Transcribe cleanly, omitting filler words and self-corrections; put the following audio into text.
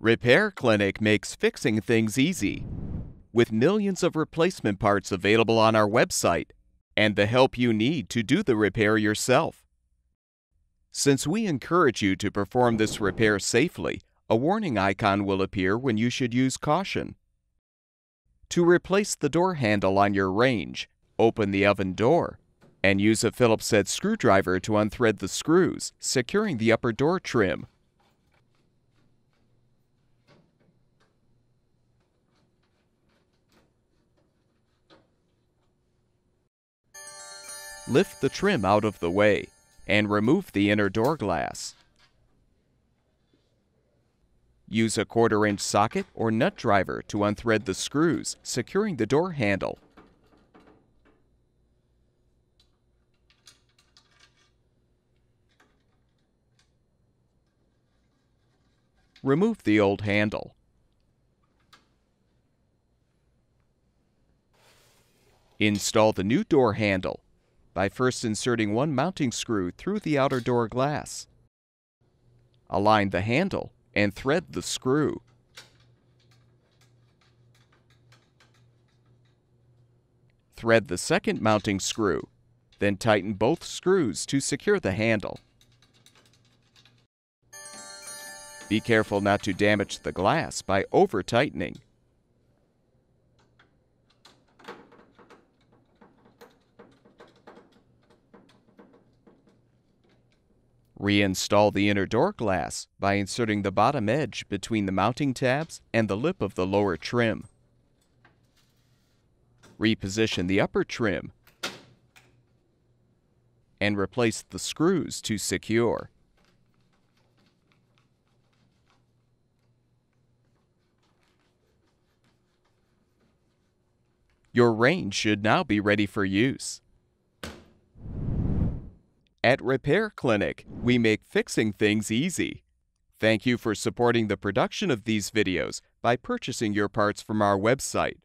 Repair Clinic makes fixing things easy. With millions of replacement parts available on our website and the help you need to do the repair yourself. Since we encourage you to perform this repair safely, a warning icon will appear when you should use caution. To replace the door handle on your range, open the oven door and use a Phillips head screwdriver to unthread the screws, securing the upper door trim. Lift the trim out of the way and remove the inner door glass. Use a 1/4-inch socket or nut driver to unthread the screws, securing the door handle. Remove the old handle. Install the new door handle by first inserting one mounting screw through the outer door glass. Align the handle and thread the screw. Thread the second mounting screw, then tighten both screws to secure the handle. Be careful not to damage the glass by over-tightening. Reinstall the inner door glass by inserting the bottom edge between the mounting tabs and the lip of the lower trim. Reposition the upper trim and replace the screws to secure. Your range should now be ready for use. At Repair Clinic, we make fixing things easy. Thank you for supporting the production of these videos by purchasing your parts from our website.